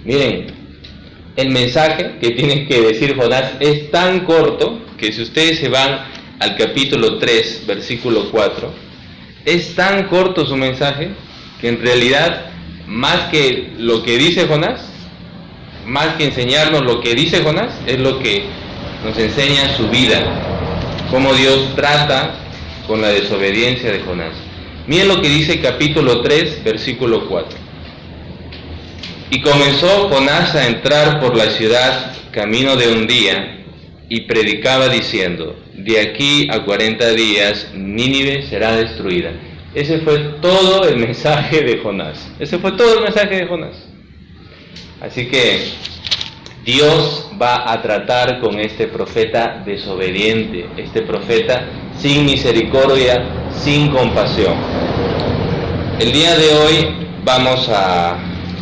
Miren, el mensaje que tiene que decir Jonás es tan corto que si ustedes se van al capítulo 3, versículo 4, es tan corto su mensaje que en realidad, más que lo que dice Jonás, más que enseñarnos lo que dice Jonás, es lo que nos enseña su vida, cómo Dios trata con la desobediencia de Jonás. Miren lo que dice capítulo 3, versículo 4. Y comenzó Jonás a entrar por la ciudad camino de un día, y predicaba diciendo: de aquí a 40 días Nínive será destruida. Ese fue todo el mensaje de Jonás. Ese fue todo el mensaje de Jonás. Así que Dios va a tratar con este profeta desobediente, este profeta sin misericordia, sin compasión. El día de hoy vamos a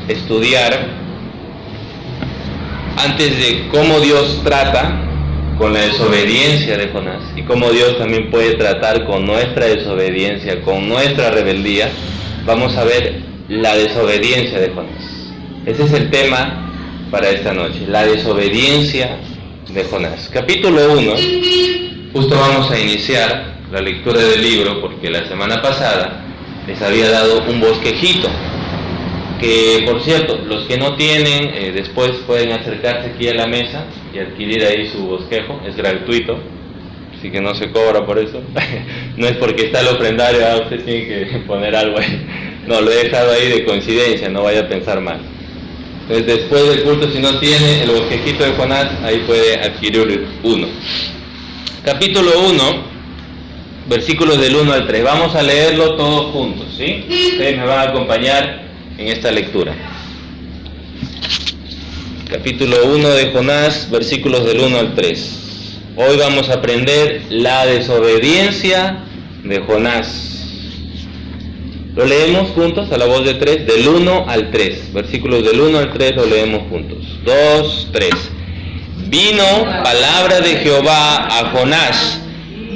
estudiar, antes de cómo Dios trata con la desobediencia de Jonás y cómo Dios también puede tratar con nuestra desobediencia, con nuestra rebeldía, vamos a ver la desobediencia de Jonás. Ese es el tema para esta noche, la desobediencia de Jonás. Capítulo 1, justo vamos a iniciar la lectura del libro porque la semana pasada les había dado un bosquejito, que por cierto, los que no tienen, después pueden acercarse aquí a la mesa y adquirir ahí su bosquejo, es gratuito, así que no se cobra por eso. No es porque está el ofrendario, usted tiene que poner algo ahí. No, lo he dejado ahí de coincidencia, no vaya a pensar mal. Entonces después del culto, si no tiene el bosquejito de Jonás, ahí puede adquirir uno. Capítulo 1, versículos del 1 al 3, vamos a leerlo todos juntos, ¿sí? Ustedes me van a acompañar en esta lectura. Capítulo 1 de Jonás, versículos del 1 al 3. Hoy vamos a aprender la desobediencia de Jonás. Lo leemos juntos a la voz de 3, del 1 al 3. Versículos del 1 al 3 lo leemos juntos. 2, 3. Vino palabra de Jehová a Jonás,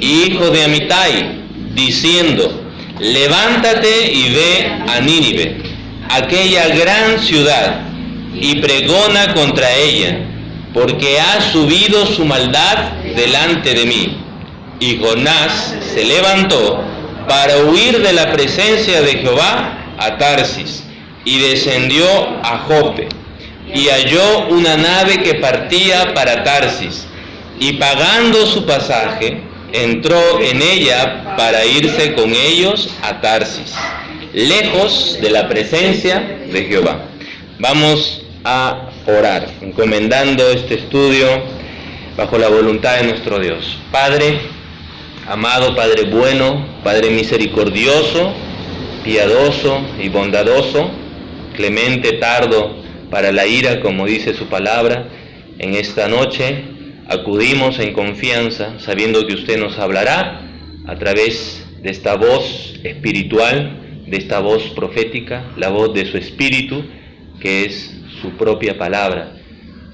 hijo de Amitai, diciendo: levántate y ve a Nínive, aquella gran ciudad, y pregona contra ella, porque ha subido su maldad delante de mí. Y Jonás se levantó para huir de la presencia de Jehová a Tarsis, y descendió a Jope, y halló una nave que partía para Tarsis, y pagando su pasaje, entró en ella para irse con ellos a Tarsis, lejos de la presencia de Jehová. Vamos a orar, encomendando este estudio bajo la voluntad de nuestro Dios. Padre amado, Padre bueno, Padre misericordioso, piadoso y bondadoso, clemente, tardo para la ira, como dice su palabra, en esta noche acudimos en confianza, sabiendo que usted nos hablará a través de esta voz espiritual, de esta voz profética, la voz de su Espíritu, que es su propia palabra.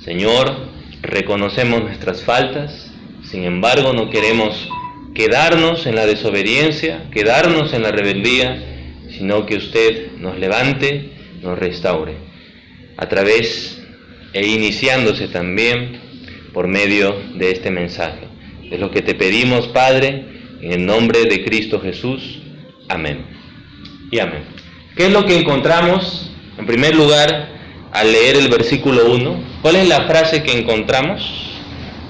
Señor, reconocemos nuestras faltas, sin embargo no queremos quedarnos en la desobediencia, quedarnos en la rebeldía, sino que usted nos levante, nos restaure, a través e iniciándose también por medio de este mensaje. Es lo que te pedimos, Padre, en el nombre de Cristo Jesús. Amén y amén. ¿Qué es lo que encontramos? En primer lugar, al leer el versículo 1, ¿cuál es la frase que encontramos?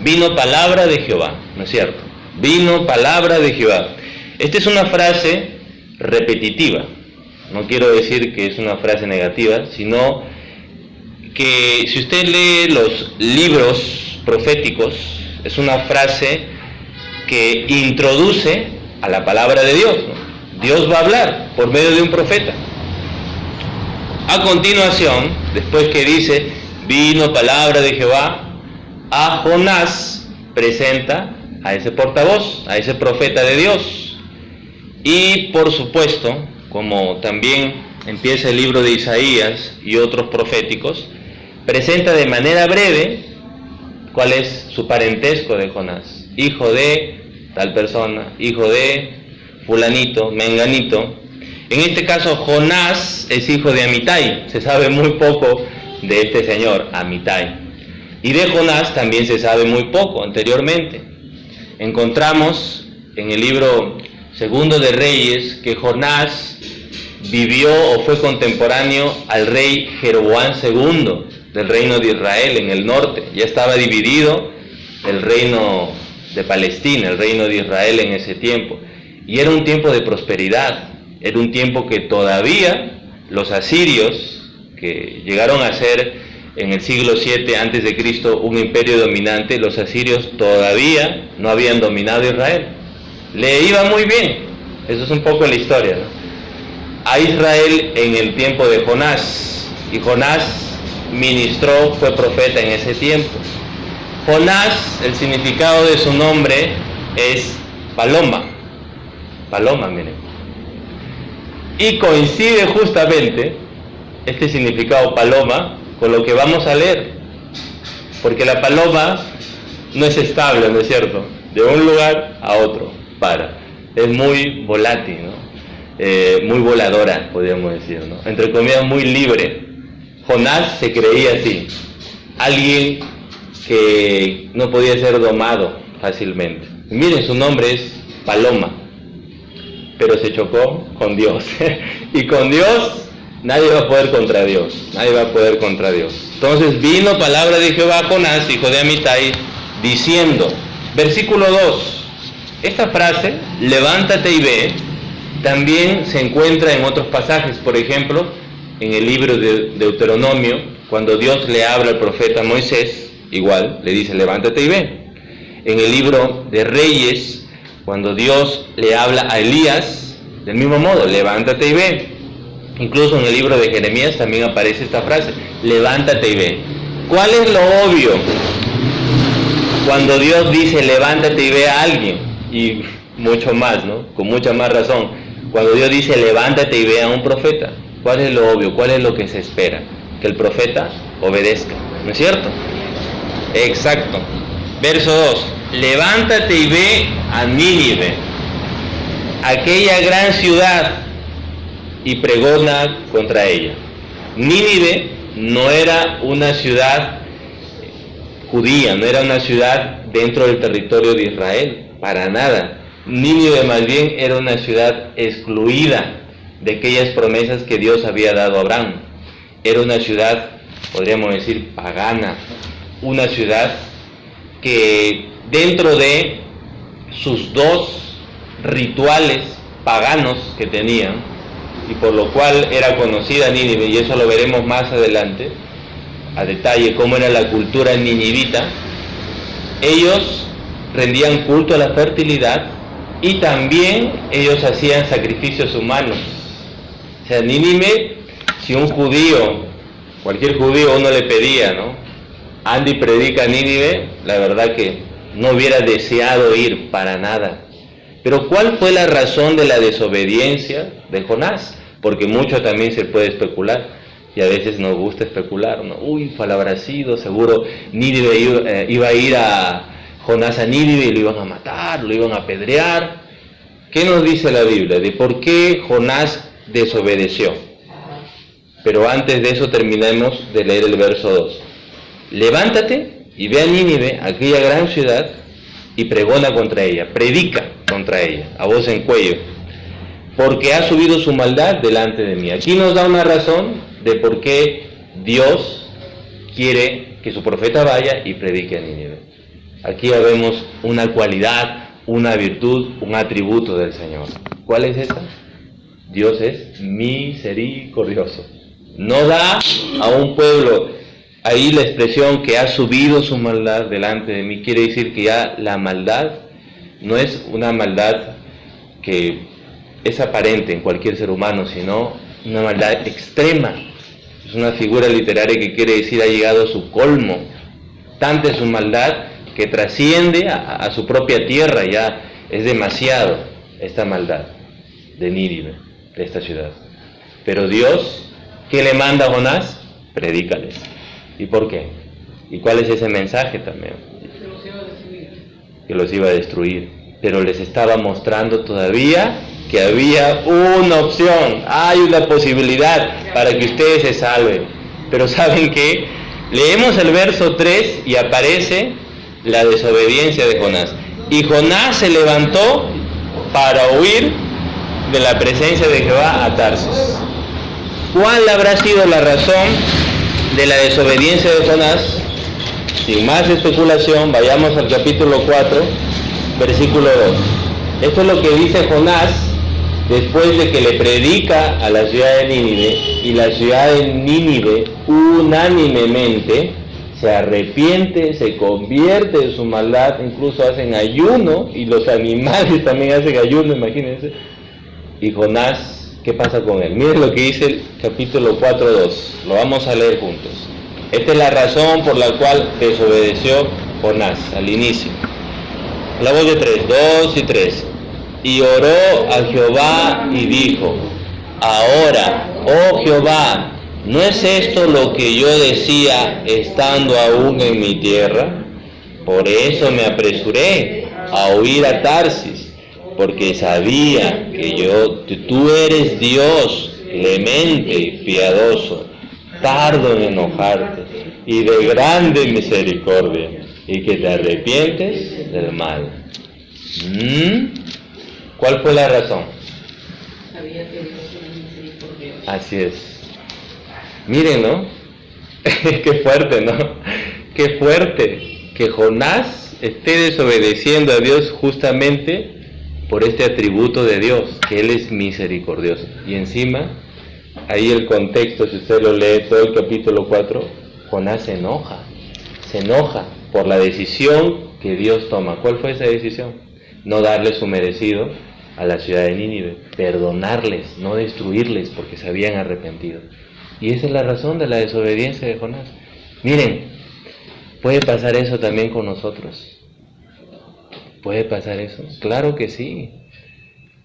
Vino palabra de Jehová, ¿no es cierto? Vino palabra de Jehová. Esta es una frase repetitiva. No quiero decir que es una frase negativa, sino que si usted lee los libros proféticos, es una frase que introduce a la palabra de Dios, ¿no? Dios va a hablar por medio de un profeta. A continuación, después que dice, vino palabra de Jehová, a Jonás presenta a ese portavoz, a ese profeta de Dios. Y por supuesto, como también empieza el libro de Isaías y otros proféticos, presenta de manera breve cuál es su parentesco de Jonás. Hijo de tal persona, hijo de fulanito, menganito. En este caso, Jonás es hijo de Amitai. Se sabe muy poco de este señor, Amitai. Y de Jonás también se sabe muy poco anteriormente. Encontramos en el libro Segundo de Reyes que Jonás vivió o fue contemporáneo al rey Jeroboam II del reino de Israel en el norte. Ya estaba dividido el reino de Palestina, el reino de Israel en ese tiempo. Y era un tiempo de prosperidad, era un tiempo que todavía los asirios, que llegaron a ser en el siglo VII a.C. un imperio dominante, los asirios todavía no habían dominado Israel. Le iba muy bien, eso es un poco la historia, ¿no?, a Israel en el tiempo de Jonás, y Jonás ministró, fue profeta en ese tiempo. Jonás, el significado de su nombre es paloma, miren, y coincide justamente este significado paloma con lo que vamos a leer, porque la paloma no es estable, ¿no es cierto?, de un lugar a otro, es muy volátil, ¿no?, muy voladora, podríamos decir, ¿no?, entre comillas, muy libre. Jonás se creía así, alguien que no podía ser domado fácilmente. Miren, su nombre es paloma, pero se chocó con Dios, y con Dios nadie va a poder contra Dios, Entonces vino palabra de Jehová a Jonás, hijo de Amitai, diciendo, versículo 2, esta frase, levántate y ve, también se encuentra en otros pasajes. Por ejemplo, en el libro de Deuteronomio, cuando Dios le habla al profeta Moisés, igual, le dice, levántate y ve. En el libro de Reyes, cuando Dios le habla a Elías, del mismo modo, levántate y ve. Incluso en el libro de Jeremías también aparece esta frase, levántate y ve. ¿Cuál es lo obvio cuando Dios dice levántate y ve a alguien? Y mucho más, ¿no?, con mucha más razón, cuando Dios dice levántate y ve a un profeta. ¿Cuál es lo obvio? ¿Cuál es lo que se espera? Que el profeta obedezca, ¿no es cierto? Exacto. Verso 2, levántate y ve a Nínive, aquella gran ciudad, y pregona contra ella. Nínive no era una ciudad judía, no era una ciudad dentro del territorio de Israel, para nada. Nínive más bien era una ciudad excluida de aquellas promesas que Dios había dado a Abraham. Era una ciudad, podríamos decir, pagana, una ciudad que dentro de sus dos rituales paganos que tenían, y por lo cual era conocida Nínive, y eso lo veremos más adelante, a detalle, cómo era la cultura ninivita. Ellos rendían culto a la fertilidad y también ellos hacían sacrificios humanos. O sea, Nínive, si un judío, cualquier judío, uno le pedía, ¿no?, anda y predica a Nínive, la verdad que no hubiera deseado ir para nada. Pero ¿cuál fue la razón de la desobediencia de Jonás? Porque mucho también se puede especular, y a veces nos gusta especular, ¿no? Habrá sido, seguro Nínive iba a ir a Jonás a Nínive y lo iban a matar, lo iban a apedrear. ¿Qué nos dice la Biblia de por qué Jonás desobedeció? Pero antes de eso terminemos de leer el verso 2. Levántate y ve a Nínive, aquella gran ciudad, y pregona contra ella, predica contra ella, a voz en cuello, porque ha subido su maldad delante de mí. Aquí nos da una razón de por qué Dios quiere que su profeta vaya y predique a Nínive. Aquí ya vemos una cualidad, una virtud, un atributo del Señor. ¿Cuál es esta? Dios es misericordioso. No da a un pueblo, ahí la expresión que ha subido su maldad delante de mí, quiere decir que ya la maldad no es una maldad que es aparente en cualquier ser humano, sino una maldad extrema. Es una figura literaria que quiere decir ha llegado a su colmo. Tanta es su maldad que trasciende a su propia tierra. Ya es demasiado esta maldad de Nínive, de esta ciudad. Pero Dios, ¿qué le manda a Jonás? Predícales. ¿Y por qué? ¿Y cuál es ese mensaje también? Que los iba a destruir. Pero les estaba mostrando todavía que había una opción, hay una posibilidad para que ustedes se salven. Pero ¿saben qué? Leemos el verso 3 y aparece la desobediencia de Jonás. Y Jonás se levantó para huir de la presencia de Jehová a Tarsis. ¿Cuál habrá sido la razón de la desobediencia de Jonás? Sin más especulación, vayamos al capítulo 4, versículo 2. Esto es lo que dice Jonás después de que le predica a la ciudad de Nínive, y la ciudad de Nínive unánimemente se arrepiente, se convierte de su maldad, incluso hacen ayuno, y los animales también hacen ayuno, imagínense. Y Jonás, ¿qué pasa con él? Miren lo que dice el capítulo 4:2, lo vamos a leer juntos. Esta es la razón por la cual desobedeció Jonás al inicio. La voz de 3, 2 y 3. Y oró a Jehová y dijo: ahora, oh Jehová, ¿no es esto lo que yo decía estando aún en mi tierra? Por eso me apresuré a huir a Tarsis, porque sabía que tú eres Dios, clemente y piadoso, tardo en enojarte y de grande misericordia, y que te arrepientes del mal. ¿Cuál fue la razón? Sabía que Dios era misericordioso. Así es. Miren, ¿no? Qué fuerte, ¿no? Qué fuerte que Jonás esté desobedeciendo a Dios justamente por este atributo de Dios, que Él es misericordioso. Y encima, ahí el contexto, si usted lo lee todo el capítulo 4, Jonás se enoja por la decisión que Dios toma. ¿Cuál fue esa decisión? No darle su merecido a la ciudad de Nínive, perdonarles, no destruirles porque se habían arrepentido. Y esa es la razón de la desobediencia de Jonás. Miren, ¿puede pasar eso también con nosotros? ¿Puede pasar eso? Claro que sí.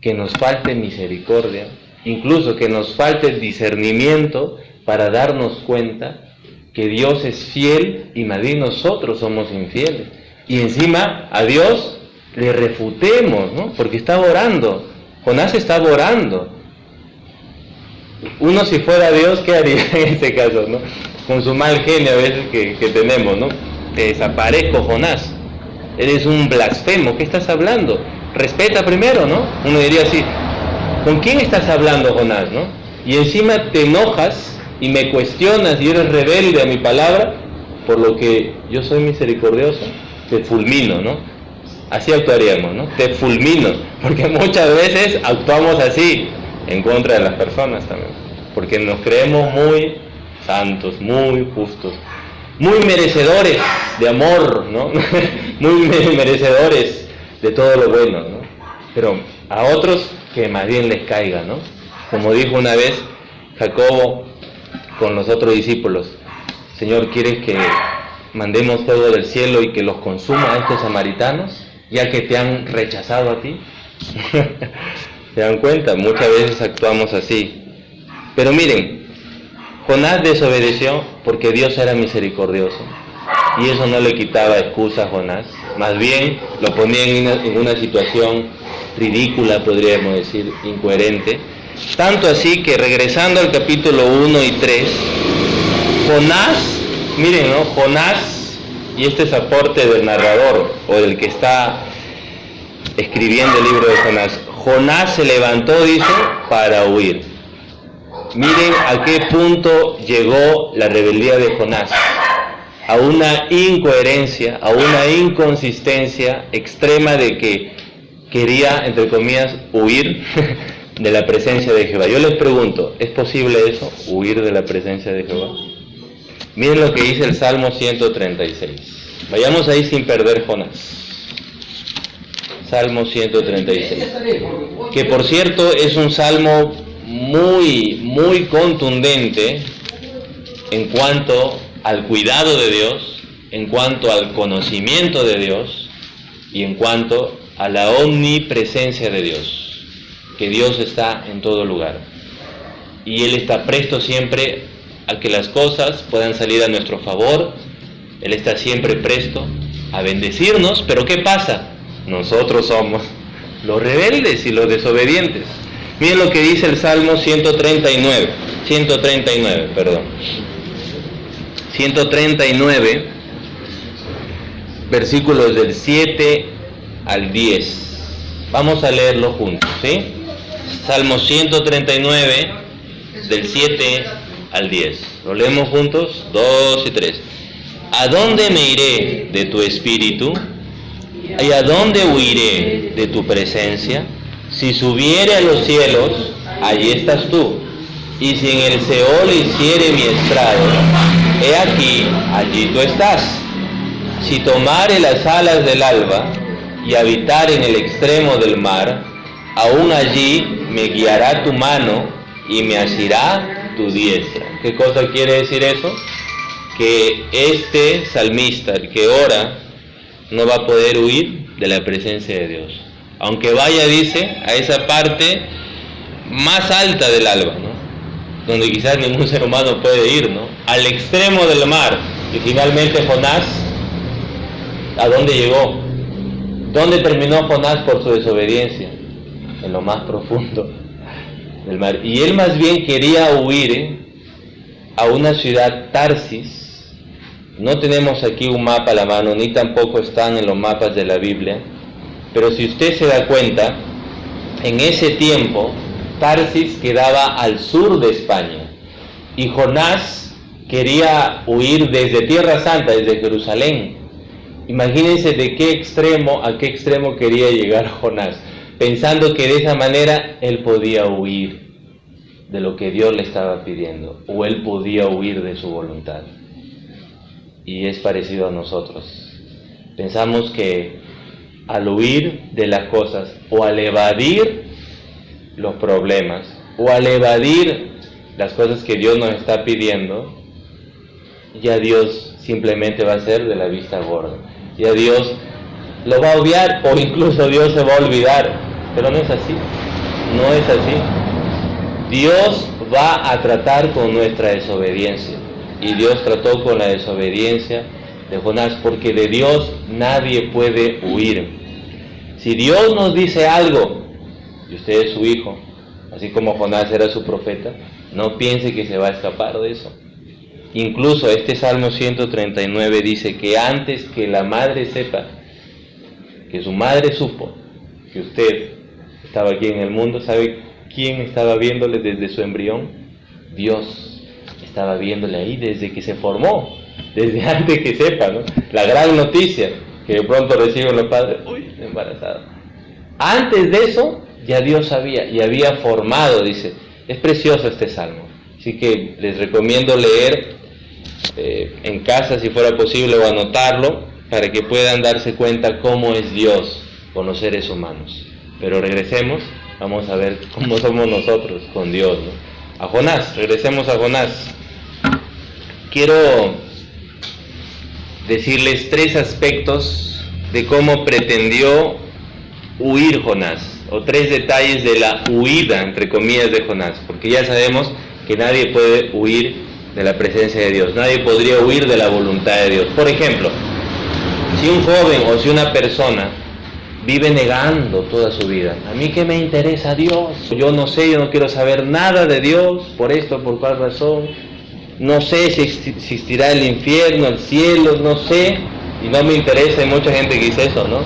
Que nos falte misericordia, incluso que nos falte el discernimiento para darnos cuenta que Dios es fiel y más bien nosotros somos infieles. Y encima a Dios le refutemos, ¿no? Porque estaba orando. Jonás estaba orando. Uno, si fuera Dios, ¿qué haría en este caso, no? Con su mal genio a veces que tenemos, ¿no? Te desaparezco, Jonás. Eres un blasfemo. ¿Qué estás hablando? Respeta primero, ¿no? Uno diría así: ¿con quién estás hablando, Jonás, no? Y encima te enojas y me cuestionas y eres rebelde a mi palabra, por lo que yo soy misericordioso. Te fulmino, ¿no? Así actuaríamos, ¿no? Te fulmino, porque muchas veces actuamos así en contra de las personas también, porque nos creemos muy santos, muy justos, muy merecedores de amor, ¿no? Muy merecedores de todo lo bueno, ¿no? Pero a otros que más bien les caiga, ¿no? Como dijo una vez Jacobo con los otros discípulos: Señor, ¿quieres que mandemos fuego del cielo y que los consuma a estos samaritanos, ya que te han rechazado a ti? ¿Se dan cuenta? Muchas veces actuamos así. Pero miren, Jonás desobedeció porque Dios era misericordioso, y eso no le quitaba excusa a Jonás, más bien lo ponía en una situación ridícula, podríamos decir, incoherente. Tanto así que, regresando al capítulo 1 y 3, Jonás, miren, ¿no? Jonás, y este es aporte del narrador o del que está escribiendo el libro de Jonás. Jonás se levantó, dice, para huir. Miren a qué punto llegó la rebeldía de Jonás: a una incoherencia, a una inconsistencia extrema de que quería, entre comillas, huir de la presencia de Jehová. Yo les pregunto, ¿es posible eso? ¿Huir de la presencia de Jehová? Miren lo que dice el Salmo 136. Vayamos ahí sin perder Jonás. Salmo 136. Que por cierto es un salmo muy contundente en cuanto al cuidado de Dios, en cuanto al conocimiento de Dios y en cuanto a la omnipresencia de Dios, que Dios está en todo lugar y Él está presto siempre a que las cosas puedan salir a nuestro favor. Él está siempre presto a bendecirnos, pero ¿qué pasa? Nosotros somos los rebeldes y los desobedientes. Miren lo que dice el Salmo 139, perdón. 139, versículos del 7 al 10. Vamos a leerlo juntos, ¿sí? Salmo 139, del 7 al 10. Lo leemos juntos, 2 y 3. ¿A dónde me iré de tu espíritu? ¿Y a dónde huiré de tu presencia? Si subiere a los cielos, allí estás tú. Y si en el Seol hiciere mi estrado, he aquí, allí tú estás. Si tomare las alas del alba y habitar en el extremo del mar, aún allí me guiará tu mano y me asirá tu diestra. ¿Qué cosa quiere decir eso? Que este salmista, el que ora, no va a poder huir de la presencia de Dios. Aunque vaya, dice, a esa parte más alta del alba, ¿no? Donde quizás ningún ser humano puede ir, ¿no? Al extremo del mar. Y finalmente Jonás, ¿a dónde llegó? ¿Dónde terminó Jonás por su desobediencia? En lo más profundo del mar. Y él más bien quería huir a una ciudad, Tarsis. No tenemos aquí un mapa a la mano, ni tampoco están en los mapas de la Biblia. Pero si usted se da cuenta, en ese tiempo Tarsis quedaba al sur de España. Y Jonás quería huir desde Tierra Santa, desde Jerusalén. Imagínense de qué extremo a qué extremo quería llegar Jonás, pensando que de esa manera él podía huir de lo que Dios le estaba pidiendo, o él podía huir de su voluntad. Y es parecido a nosotros. Pensamos que al huir de las cosas, o al evadir los problemas, o al evadir las cosas que Dios nos está pidiendo, ya Dios simplemente va a ser de la vista gorda. Ya Dios lo va a obviar, o incluso Dios se va a olvidar. Pero no es así. No es así. Dios va a tratar con nuestra desobediencia. Y Dios trató con la desobediencia de Jonás, porque de Dios nadie puede huir. Si Dios nos dice algo, y usted es su hijo, así como Jonás era su profeta, no piense que se va a escapar de eso. Incluso este Salmo 139 dice que antes que la madre sepa, que su madre supo que usted estaba aquí en el mundo, ¿sabe quién estaba viéndole desde su embrión? Dios estaba viéndole ahí desde que se formó, desde antes que sepa, ¿no? La gran noticia que de pronto reciben los padres, uy, embarazada. Antes de eso, ya Dios sabía y había formado, dice. Es precioso este salmo, así que les recomiendo leer en casa si fuera posible, o anotarlo para que puedan darse cuenta cómo es Dios con los seres humanos. Pero regresemos, vamos a ver cómo somos nosotros con Dios, ¿no? A Jonás, regresemos a Jonás. Quiero decirles 3 aspectos de cómo pretendió huir Jonás, o 3 detalles de la huida, entre comillas, de Jonás, porque ya sabemos que nadie puede huir de la presencia de Dios, nadie podría huir de la voluntad de Dios. Por ejemplo, si un joven o si una persona vive negando toda su vida, a mí qué me interesa Dios, yo no sé, yo no quiero saber nada de Dios, por esto, por cuál razón, no sé si existirá el infierno, el cielo, no sé, y no me interesa. Hay mucha gente que dice eso, ¿no?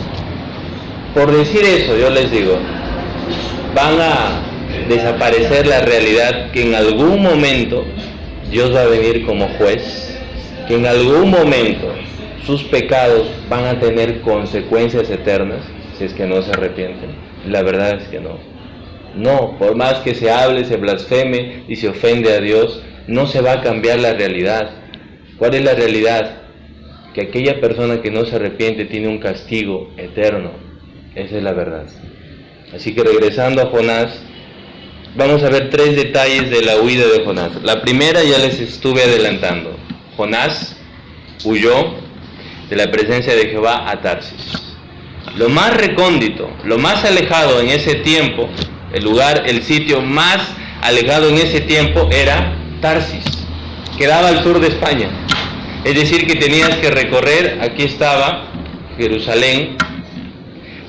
Por decir eso, yo les digo, van a desaparecer la realidad que en algún momento Dios va a venir como juez, que en algún momento sus pecados van a tener consecuencias eternas si es que no se arrepienten. La verdad es que no. No, por más que se hable, se blasfeme y se ofende a Dios, no se va a cambiar la realidad. ¿Cuál es la realidad? Que aquella persona que no se arrepiente tiene un castigo eterno. Esa es la verdad. Así que regresando a Jonás, vamos a ver 3 detalles de la huida de Jonás. La primera ya les estuve adelantando. Jonás huyó de la presencia de Jehová a Tarsis. Lo más recóndito, lo más alejado en ese tiempo, el lugar, el sitio más alejado en ese tiempo era Tarsis. Quedaba al sur de España. Es decir, que tenías que recorrer, aquí estaba Jerusalén,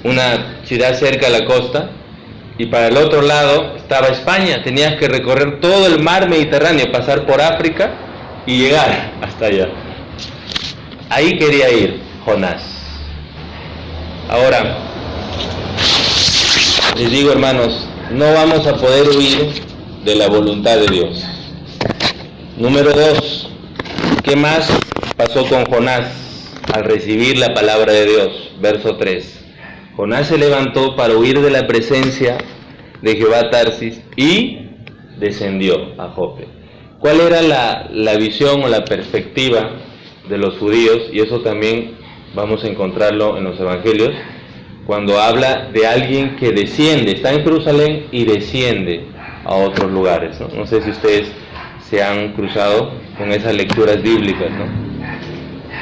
una ciudad cerca de la costa, y para el otro lado estaba España. Tenías que recorrer todo el mar Mediterráneo, pasar por África y llegar hasta allá. Ahí quería ir Jonás. Ahora, les digo, hermanos, no vamos a poder huir de la voluntad de Dios. Número 2, ¿qué más pasó con Jonás al recibir la palabra de Dios? Verso 3. Jonás se levantó para huir de la presencia de Jehová a Tarsis y descendió a Jope. ¿Cuál era la visión o la perspectiva de los judíos? Y eso también vamos a encontrarlo en los evangelios, cuando habla de alguien que desciende, está en Jerusalén y desciende a otros lugares, ¿no? No sé si ustedes se han cruzado con esas lecturas bíblicas, ¿no?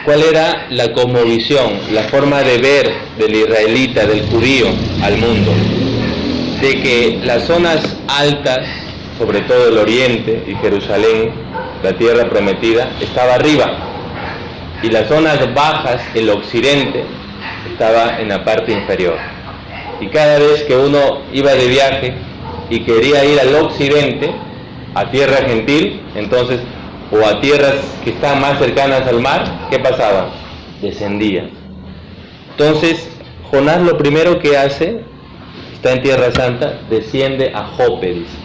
¿Cuál era la cosmovisión, la forma de ver del israelita, del judío al mundo? De que las zonas altas, sobre todo el oriente y Jerusalén, la tierra prometida, estaba arriba, y las zonas bajas, el occidente, estaba en la parte inferior. Y cada vez que uno iba de viaje y quería ir al occidente, a tierra gentil, entonces, o a tierras que están más cercanas al mar, ¿qué pasaba? Descendía. Entonces, Jonás lo primero que hace, está en Tierra Santa, desciende a Jope, dice.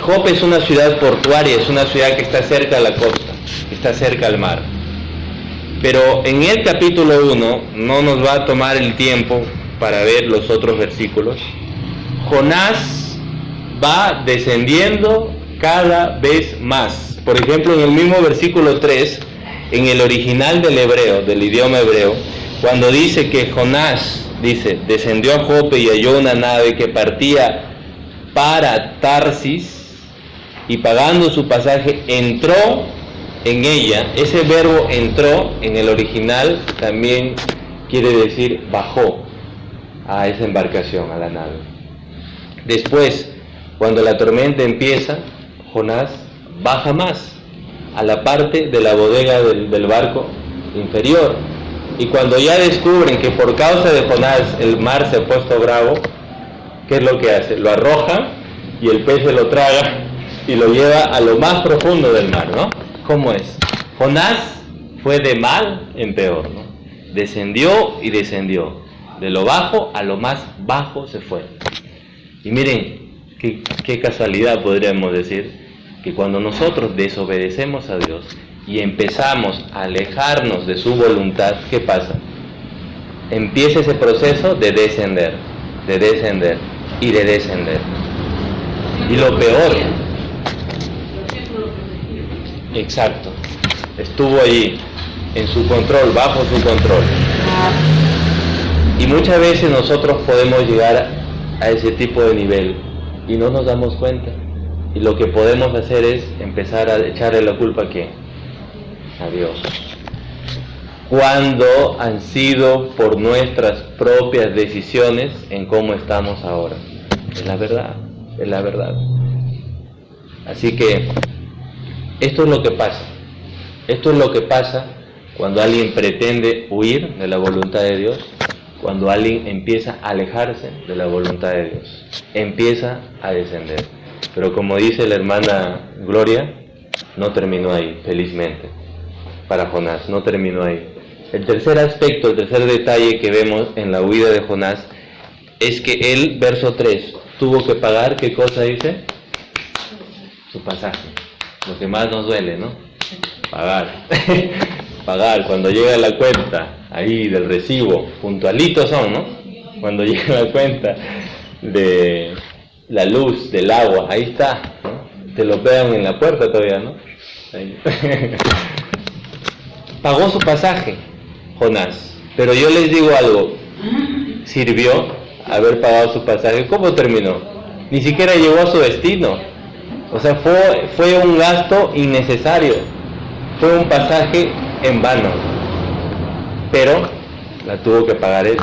Jope es una ciudad portuaria, es una ciudad que está cerca a la costa, que está cerca al mar. Pero en el capítulo 1, no nos va a tomar el tiempo para ver los otros versículos, Jonás va descendiendo cada vez más. Por ejemplo, en el mismo versículo 3, en el original del hebreo, del idioma hebreo, cuando dice que Jonás, dice, descendió a Jope y halló una nave que partía para Tarsis, y pagando su pasaje entró en ella. Ese verbo entró en el original también quiere decir bajó a esa embarcación, a la nave. Después, cuando la tormenta empieza, Jonás baja más a la parte de la bodega del barco inferior, y cuando ya descubren que por causa de Jonás el mar se ha puesto bravo, ¿qué es lo que hace? Lo arroja y el pez se lo traga y lo lleva a lo más profundo del mar, ¿no? ¿Cómo es? Jonás fue de mal en peor, ¿no? Descendió y descendió. De lo bajo a lo más bajo se fue. Y miren, qué casualidad podríamos decir, que cuando nosotros desobedecemos a Dios y empezamos a alejarnos de su voluntad, ¿qué pasa? Empieza ese proceso de descender y de descender. Y lo peor, exacto, estuvo allí, en su control, bajo su control. Y muchas veces nosotros podemos llegar a ese tipo de nivel y no nos damos cuenta. Y lo que podemos hacer es empezar a echarle la culpa ¿a quién? A Dios. Cuando han sido por nuestras propias decisiones en cómo estamos ahora. Es la verdad, es la verdad. Así que esto es lo que pasa. Esto es lo que pasa cuando alguien pretende huir de la voluntad de Dios, cuando alguien empieza a alejarse de la voluntad de Dios, empieza a descender. Pero como dice la hermana Gloria, no terminó ahí, felizmente, para Jonás, no terminó ahí. El tercer aspecto, el tercer detalle que vemos en la huida de Jonás es que él, verso 3, tuvo que pagar, ¿qué cosa dice? Su pasaje. Lo que más nos duele, ¿no? Pagar. Pagar, cuando llega la cuenta ahí del recibo, puntualitos son, ¿no? Cuando llega la cuenta de la luz, del agua, ahí está, ¿no? Te lo pegan en la puerta todavía, ¿no? Ahí. Pagó su pasaje, Jonás, pero yo les digo algo, sirvió haber pagado su pasaje. ¿Cómo terminó? Ni siquiera llegó a su destino. O sea, fue un gasto innecesario, fue un pasaje en vano, pero la tuvo que pagar él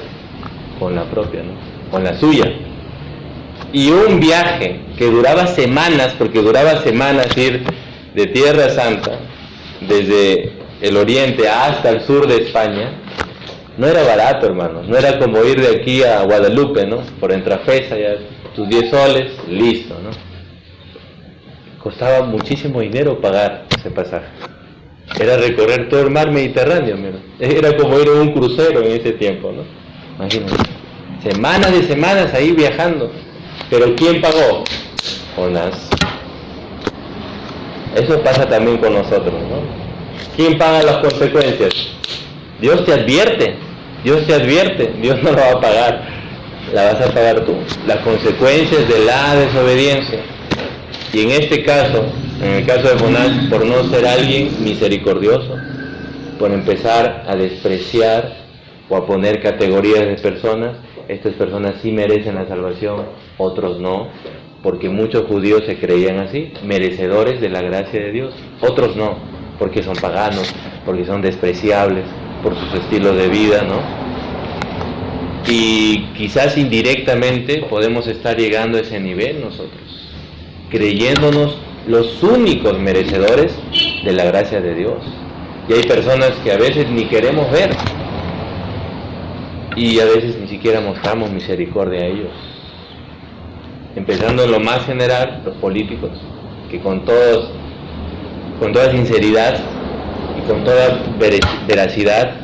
con la propia, ¿no? Con la suya. Y un viaje que duraba semanas, porque duraba semanas ir de Tierra Santa, desde el oriente hasta el sur de España, no era barato, hermanos. No era como ir de aquí a Guadalupe, ¿no? Por Entrefesa, ya tus 10 soles, listo, ¿no? costaba muchísimo dinero pagar ese pasaje. Era recorrer todo el mar Mediterráneo, mira. Era como ir a un crucero en ese tiempo, ¿no? Imagínense, semanas de semanas ahí viajando. Pero ¿quién pagó? Jonás. Eso pasa también con nosotros, ¿no? ¿Quién paga las consecuencias? Dios te advierte, Dios no lo va a pagar, la vas a pagar tú, las consecuencias de la desobediencia. Y en este caso, en el caso de Jonás, por no ser alguien misericordioso, por empezar a despreciar o a poner categorías de personas, estas personas sí merecen la salvación, otros no, porque muchos judíos se creían así, merecedores de la gracia de Dios, otros no, porque son paganos, porque son despreciables, por sus estilos de vida, ¿no? Y quizás indirectamente podemos estar llegando a ese nivel nosotros, creyéndonos los únicos merecedores de la gracia de Dios. Y hay personas que a veces ni queremos ver, y a veces ni siquiera mostramos misericordia a ellos. Empezando en lo más general, los políticos, que con toda sinceridad y con toda veracidad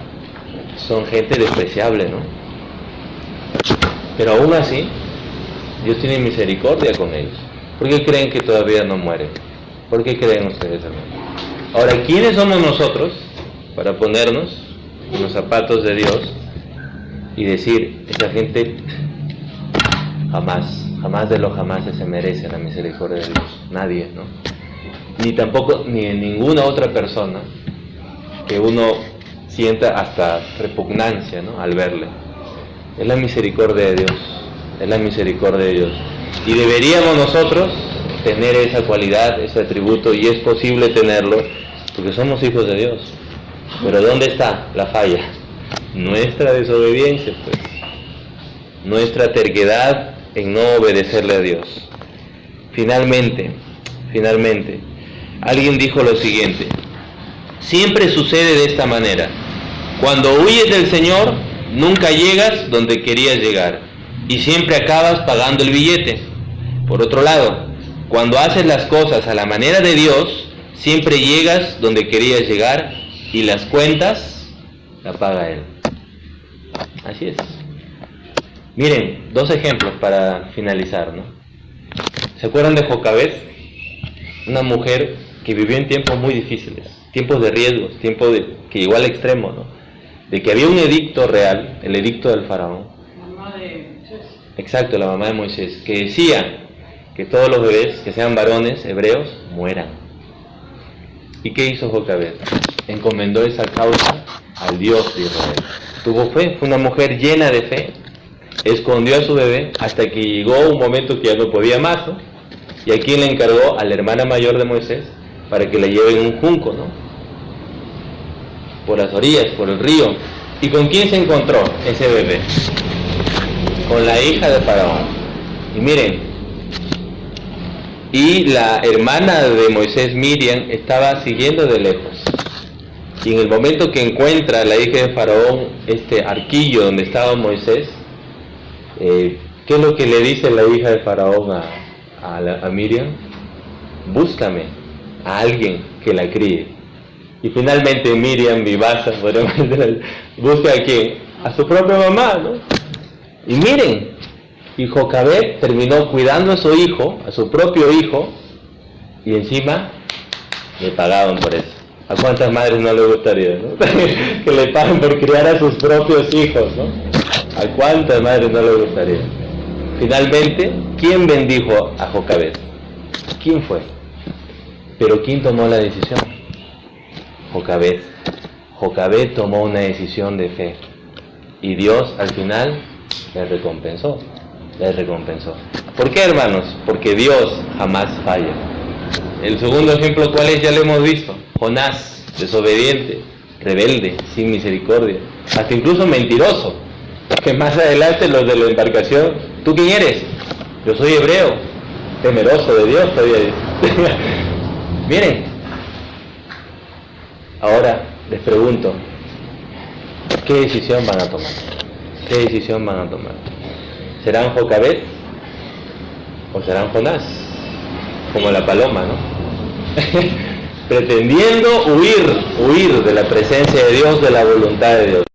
son gente despreciable, ¿no? Pero aún así, Dios tiene misericordia con ellos. ¿Por qué creen que todavía no mueren? ¿Por qué creen ustedes, hermanos? Ahora, ¿quiénes somos nosotros para ponernos en los zapatos de Dios y decir, esa gente jamás de los jamases se merece la misericordia de Dios? Nadie, ¿no? Ni tampoco, ni en ninguna otra persona que uno sienta hasta repugnancia, ¿no?, al verle. Es la misericordia de Dios, es la misericordia de Dios. Y deberíamos nosotros tener esa cualidad, ese atributo, y es posible tenerlo, porque somos hijos de Dios. Pero ¿dónde está la falla? Nuestra desobediencia, pues. Nuestra terquedad en no obedecerle a Dios. Finalmente, alguien dijo lo siguiente: siempre sucede de esta manera. Cuando huyes del Señor, nunca llegas donde querías llegar, y siempre acabas pagando el billete. Por otro lado, cuando haces las cosas a la manera de Dios, siempre llegas donde querías llegar, y las cuentas la paga Él. Así es. Miren, 2 ejemplos para finalizar, ¿no? ¿Se acuerdan de Jocabed? Una mujer que vivió en tiempos muy difíciles, tiempos de riesgos, que llegó al extremo, ¿no? De que había un edicto real, el edicto del faraón. Mamá de Moisés. Exacto, la mamá de Moisés, que decía que todos los bebés, que sean varones hebreos, mueran. ¿Y qué hizo Jocabed? Encomendó esa causa al Dios de Israel. Tuvo fe, fue una mujer llena de fe. Escondió a su bebé hasta que llegó un momento que ya no podía más, ¿no? Y a quien le encargó, a la hermana mayor de Moisés, para que la lleve en un junco, ¿no?, por las orillas, por el río. ¿Y con quién se encontró ese bebé? Con la hija de Faraón. Y miren, y la hermana de Moisés, Miriam, estaba siguiendo de lejos. Y en el momento que encuentra a la hija de Faraón este arquillo donde estaba Moisés, ¿qué es lo que le dice la hija de Faraón a Miriam? Búscame a alguien que la críe. Y finalmente Miriam, vivasa, busca a quién, a su propia mamá, ¿no? Y miren, y Jocabed terminó cuidando a su hijo, a su propio hijo, y encima le pagaban por eso. ¿A cuántas madres no le gustaría, no? Que le paguen por criar a sus propios hijos, ¿no? ¿A cuántas madres no le gustaría? Finalmente, ¿quién bendijo a Jocabed? ¿Quién fue? Pero ¿quién tomó la decisión? Jocabed. Jocabed tomó una decisión de fe. Y Dios al final le recompensó. ¿Por qué, hermanos? Porque Dios jamás falla. El segundo ejemplo, ¿cuál es? Ya lo hemos visto. Jonás, desobediente, rebelde, sin misericordia, hasta incluso mentiroso. Que más adelante los de la embarcación, ¿tú quién eres? Yo soy hebreo, temeroso de Dios todavía dice. Miren, ahora les pregunto, ¿qué decisión van a tomar? ¿Qué decisión van a tomar? ¿Serán Jocabed o serán Jonás? Como la paloma, ¿no? pretendiendo huir de la presencia de Dios, de la voluntad de Dios.